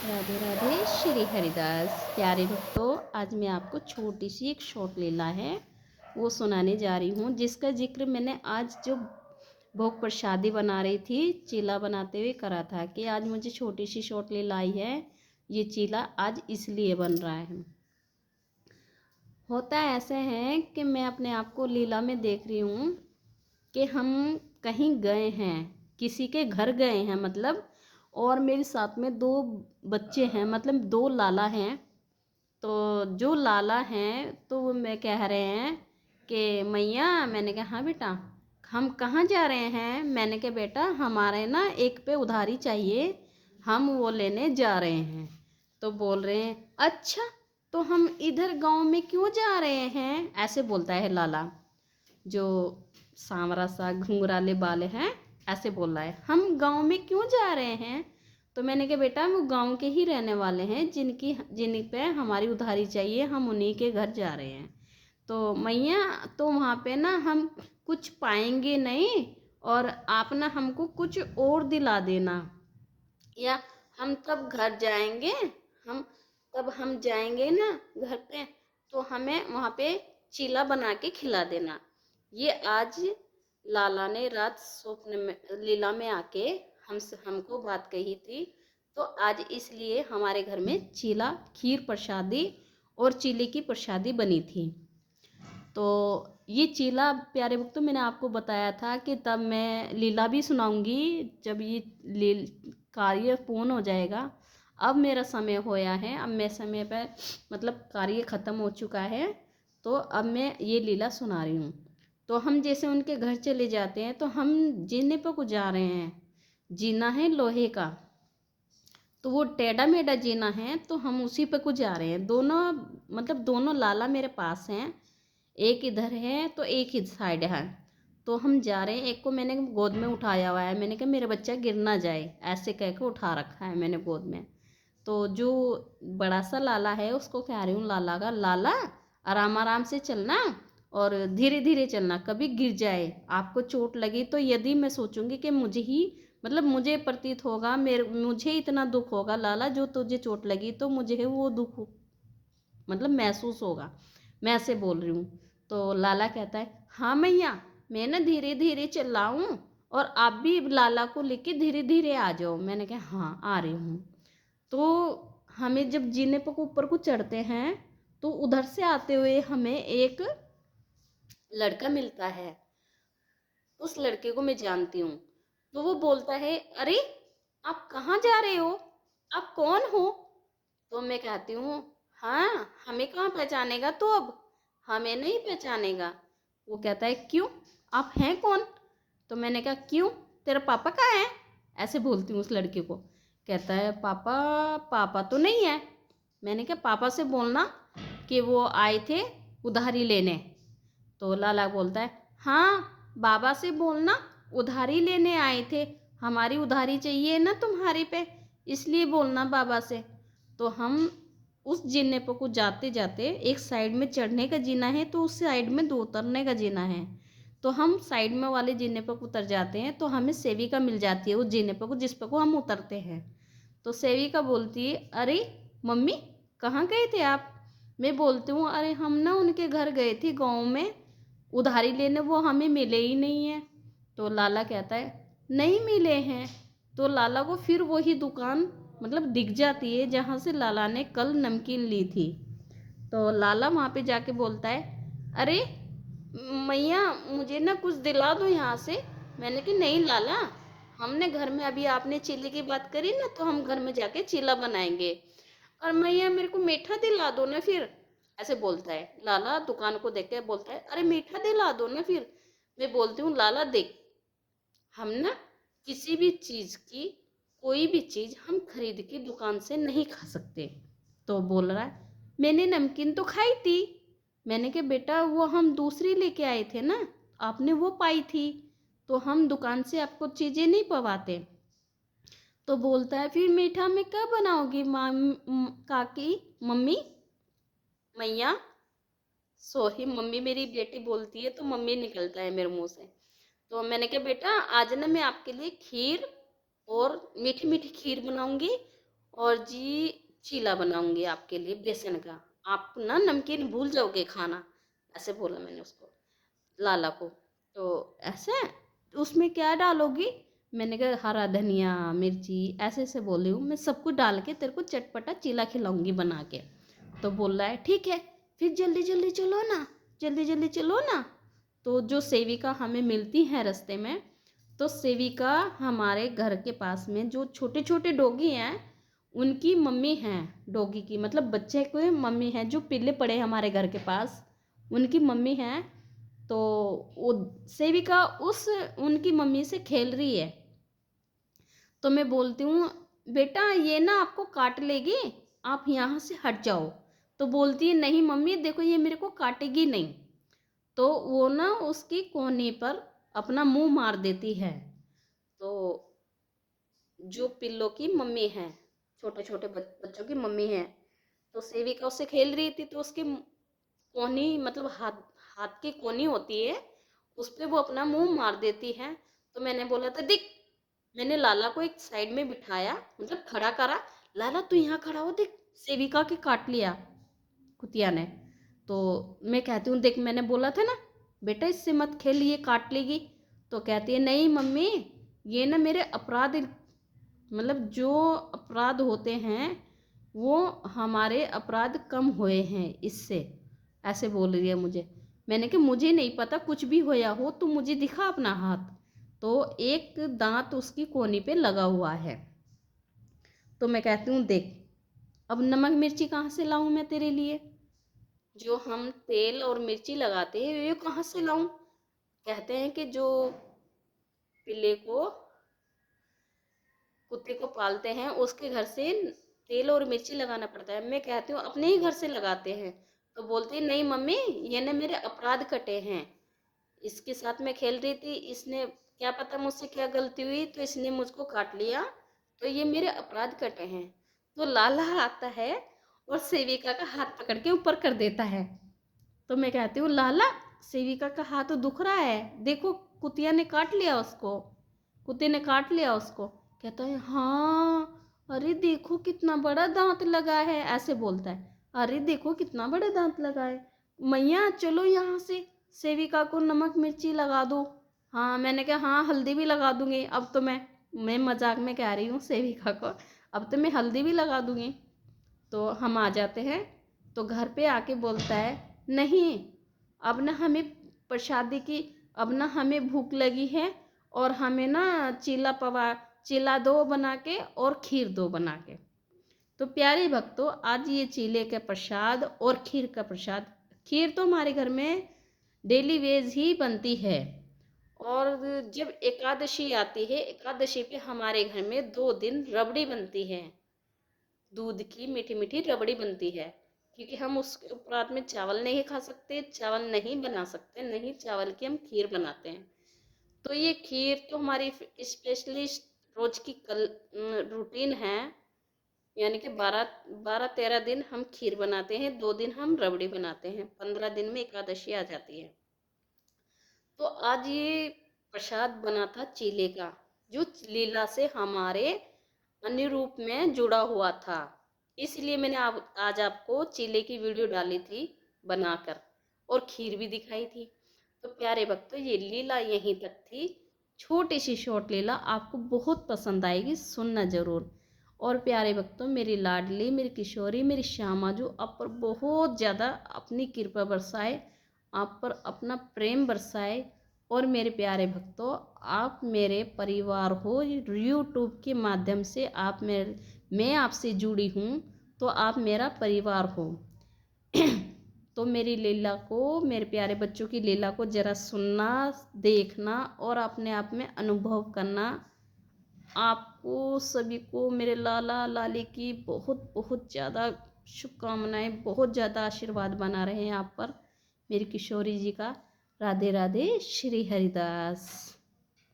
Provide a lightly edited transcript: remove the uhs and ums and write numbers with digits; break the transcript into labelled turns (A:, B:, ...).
A: राधे राधे श्री हरिदास। प्यारे भक्तों, आज मैं आपको छोटी सी एक शॉर्ट लीला है वो सुनाने जा रही हूँ, जिसका जिक्र मैंने आज जो भोग प्रसादी बना रही थी चीला बनाते हुए करा था कि आज मुझे छोटी सी शॉर्ट लीला आई है। ये चीला आज इसलिए बन रहा है। होता ऐसे है कि मैं अपने आप को लीला में देख रही हूँ कि हम कहीं गए हैं, किसी के घर गए हैं मतलब, और मेरे साथ में दो बच्चे हैं, मतलब दो लाला हैं। तो जो लाला हैं तो वो मैं कह रहे हैं कि मैया, मैंने कहा हाँ बेटा, हम कहाँ जा रहे हैं? मैंने कहा बेटा हमारे ना एक पे उधारी चाहिए, हम वो लेने जा रहे हैं। तो बोल रहे हैं अच्छा, तो हम इधर गांव में क्यों जा रहे हैं? ऐसे बोलता है लाला, जो सांवरा सा घुंघराले बाल हैं, ऐसे बोल रहा है हम गांव में क्यों जा रहे हैं। तो मैंने कहा बेटा वो गांव के ही रहने वाले हैं, जिन पे हमारी उधारी चाहिए, हम उन्हीं के घर जा रहे हैं। तो मैया, तो वहाँ पे ना हम कुछ पाएंगे नहीं, और आप ना हमको कुछ और दिला देना, या हम तब घर जाएंगे, हम तब हम जाएंगे ना घर पे, तो हमें वहाँ पे चीला बना के खिला देना। ये आज लाला ने रात स्वप्न में लीला में आके हमको बात कही थी। तो आज इसलिए हमारे घर में चीला, खीर प्रसादी और चीले की प्रसादी बनी थी। तो ये चीला प्यारे भक्तों, मैंने आपको बताया था कि तब मैं लीला भी सुनाऊंगी जब ये लील कार्य पूर्ण हो जाएगा। अब मेरा समय होया है, अब मैं समय पर मतलब कार्य ख़त्म हो चुका है, तो अब मैं ये लीला सुना रही हूँ। तो हम जैसे उनके घर चले जाते हैं तो हम जीने पर को जा रहे हैं, जीना है लोहे का, तो वो टेढ़ा मेढ़ा जीना है, तो हम उसी पे को जा रहे हैं। दोनों मतलब दोनों लाला मेरे पास हैं, एक इधर है तो एक ही साइड है। तो हम जा रहे हैं, एक को मैंने गोद में उठाया हुआ है, मैंने कहा मेरा बच्चा गिर ना जाए, ऐसे कह के उठा रखा है मैंने गोद में। तो जो बड़ा सा लाला है उसको कह रही हूँ, लाला का लाला आराम आराम से चलना और धीरे धीरे चलना, कभी गिर जाए आपको चोट लगी तो यदि मैं सोचूंगी कि मुझे ही मतलब मुझे प्रतीत होगा, मुझे इतना दुख होगा लाला, जो तुझे चोट लगी तो मुझे वो दुख मतलब महसूस होगा, मैं ऐसे बोल रही हूँ। तो लाला कहता है हाँ मैया, मैं ना धीरे धीरे चिल्लाऊँ और आप भी लाला को लेके धीरे धीरे आ जाओ। मैंने कहा हाँ आ रही हूँ। तो हमें जब जीने पर ऊपर को चढ़ते हैं तो उधर से आते हुए हमें एक लड़का मिलता है। उस लड़के को मैं जानती हूँ। तो वो बोलता है अरे आप कहाँ जा रहे हो, आप कौन हो? तो मैं कहती हूँ हाँ, हमें कहाँ पहचानेगा, तो अब हमें नहीं पहचानेगा। वो कहता है क्यों, आप हैं कौन? तो मैंने कहा क्यों, तेरा पापा कहाँ है? ऐसे बोलती हूँ उस लड़के को। कहता है पापा, पापा तो नहीं है। मैंने कहा पापा से बोलना कि वो आए थे उधारी लेने। तो लाला बोलता है हाँ, बाबा से बोलना उधारी लेने आए थे, हमारी उधारी चाहिए ना तुम्हारी पे, इसलिए बोलना बाबा से। तो हम उस जीने पर को जाते जाते, एक साइड में चढ़ने का जीना है तो उस साइड में दो उतरने का जीना है। तो हम साइड में वाले जीने पर उतर जाते हैं तो हमें सेविका मिल जाती है उस जीने पर को जिस पर को हम उतरते हैं। तो सेविका बोलती है अरे मम्मी, कहाँ गए थे आप? मैं बोलती हूँ अरे हम ना उनके घर गए थे गाँव में उधारी लेने, वो हमें मिले ही नहीं है। तो लाला कहता है नहीं मिले हैं। तो लाला को फिर वही दुकान मतलब दिख जाती है जहाँ से लाला ने कल नमकीन ली थी। तो लाला वहाँ पे जाके बोलता है अरे मैया, मुझे ना कुछ दिला दो यहाँ से। मैंने कहा नहीं लाला, हमने घर में अभी आपने चीले की बात करी ना, तो हम घर में जाके चीला बनाएंगे। और मैया मेरे को मीठा दिला दो ना फिर, ऐसे बोलता है लाला। दुकान को देख के बोलता है अरे मीठा दिला दो ना फिर। मैं बोलती हूँ लाला देख, हम ना किसी भी चीज़ की, कोई भी चीज़ हम खरीद के दुकान से नहीं खा सकते। तो बोल रहा है मैंने नमकीन तो खाई थी। मैंने कहा बेटा वो हम दूसरी लेके आए थे ना, आपने वो पाई थी, तो हम दुकान से आपको चीज़ें नहीं पवाते। तो बोलता है फिर मीठा में क्या बनाओगी काकी, मम्मी, मैया? सॉरी मम्मी, मेरी बेटी बोलती है तो मम्मी निकलता है मेरे मुंह से। तो मैंने कहा बेटा आज ना मैं आपके लिए खीर और मीठी मीठी खीर बनाऊंगी, और जी चीला बनाऊंगी आपके लिए बेसन का, आप ना नमकीन भूल जाओगे खाना, ऐसे बोला मैंने उसको, लाला को। तो ऐसे उसमें क्या डालोगी, मैंने कहा हरा धनिया मिर्ची ऐसे ऐसे बोल रही हूँ मैं, सब कुछ डाल के तेरे को चटपटा चीला खिलाऊंगी बना के। तो बोल रहा है ठीक है, फिर जल्दी जल्दी चलो ना, जल्दी जल्दी चलो ना। तो जो सेविका हमें मिलती है रास्ते में, तो सेविका हमारे घर के पास में जो छोटे छोटे डॉगी हैं उनकी मम्मी हैं, डॉगी की मतलब बच्चे को मम्मी है, जो पिल्ले पड़े हैं हमारे घर के पास उनकी मम्मी हैं। तो वो सेविका उस उनकी मम्मी से खेल रही है। तो मैं बोलती हूँ बेटा ये ना आपको काट लेगी, आप यहाँ से हट जाओ। तो बोलती है नहीं मम्मी देखो ये मेरे को काटेगी नहीं। तो वो ना उसकी कोहनी पर अपना मुंह मार देती है। तो जो पिल्लों की मम्मी है, छोटे छोटे बच्चों की मम्मी है, तो सेविका उससे खेल रही थी, तो उसकी कोहनी मतलब हाथ हाथ की कोहनी होती है, उस पर वो अपना मुंह मार देती है। तो मैंने बोला था देख, मैंने लाला को एक साइड में बिठाया मतलब खड़ा करा, लाला तू यहाँ खड़ा हो देख, सेविका के काट लिया कुतिया ने। तो मैं कहती हूँ देख मैंने बोला था ना बेटा इससे मत खेल ये काट लेगी। तो कहती है नहीं मम्मी ये ना मेरे अपराध मतलब जो अपराध होते हैं वो हमारे अपराध कम हुए हैं इससे, ऐसे बोल रही है मुझे। मैंने कहा मुझे नहीं पता, कुछ भी होया हो तो मुझे दिखा अपना हाथ। तो एक दांत उसकी कोहनी पे लगा हुआ है। तो मैं कहती हूँ देख अब नमक मिर्ची कहाँ से लाऊं मैं तेरे लिए, जो हम तेल और मिर्ची लगाते हैं ये कहाँ से लाऊं। कहते हैं कि जो पिल्ले को कुत्ते को पालते हैं उसके घर से तेल और मिर्ची लगाना पड़ता है। मैं कहती हूँ अपने ही घर से लगाते हैं। तो बोलती है नहीं मम्मी ये ना मेरे अपराध कटे हैं, इसके साथ मैं खेल रही थी, इसने क्या पता मुझसे क्या गलती हुई तो इसने मुझको काट लिया, तो ये मेरे अपराध कटे हैं। तो लाला आता है और सेविका का हाथ पकड़ के ऊपर कर देता है। तो मैं कहती हूँ लाला सेविका का हाथ तो दुख रहा है, देखो कुतिया ने काट लिया उसको, कुत्ते ने काट लिया उसको। कहता है हाँ अरे देखो कितना बड़ा दांत लगा है, ऐसे बोलता है अरे देखो कितना बड़ा दांत लगा है, मैया चलो यहाँ से सेविका को नमक मिर्ची लगा दो। हाँ मैंने कहा हाँ हल्दी भी लगा दूंगी, अब तो मैं मजाक में कह रही हूँ सेविका को, अब तो मैं हल्दी भी लगा दूंगी। तो हम आ जाते हैं। तो घर पे आके बोलता है नहीं अब ना हमें प्रसादी की, अब ना हमें भूख लगी है और हमें ना चीला दो बना के और खीर दो बना के। तो प्यारे भक्तों आज ये चीले का प्रसाद और खीर का प्रसाद, खीर तो हमारे घर में डेली वेज ही बनती है। और जब एकादशी आती है, एकादशी पे हमारे घर में 2 दिन रबड़ी बनती है, दूध की मीठी मीठी रबड़ी बनती है, क्योंकि हम उस उपरात में चावल नहीं खा सकते, चावल नहीं बना सकते, नहीं चावल की हम खीर बनाते हैं। तो ये खीर तो हमारी स्पेशलिस्ट रोज की कल रूटीन है, यानी कि 12-13 दिन हम खीर बनाते हैं, 2 दिन हम रबड़ी बनाते हैं, 15 दिन में एकादशी आ जाती है। तो आज ये प्रसाद बना था चीले का, जो लीला से हमारे अन्य रूप में जुड़ा हुआ था, इसलिए मैंने आज आपको चीले की वीडियो डाली थी बनाकर, और खीर भी दिखाई थी। तो प्यारे भक्तों ये लीला यहीं तक थी, छोटी सी शॉर्ट लीला आपको बहुत पसंद आएगी, सुनना जरूर। और प्यारे भक्तों मेरी लाडली मेरी किशोरी मेरी श्यामा जो आप पर बहुत ज़्यादा अपनी कृपा बरसाए, आप पर अपना प्रेम बरसाए। और मेरे प्यारे भक्तों आप मेरे परिवार हो, यूट्यूब के माध्यम से आप मैं आपसे जुड़ी हूँ, तो आप मेरा परिवार हो। तो मेरी लीला को, मेरे प्यारे बच्चों की लीला को ज़रा सुनना, देखना और अपने आप में अनुभव करना। आपको सभी को मेरे लाला लाली की बहुत बहुत ज़्यादा शुभकामनाएं, बहुत ज़्यादा आशीर्वाद बना रहे हैं आप पर मेरी किशोरी जी का। राधे राधे श्री हरिदास।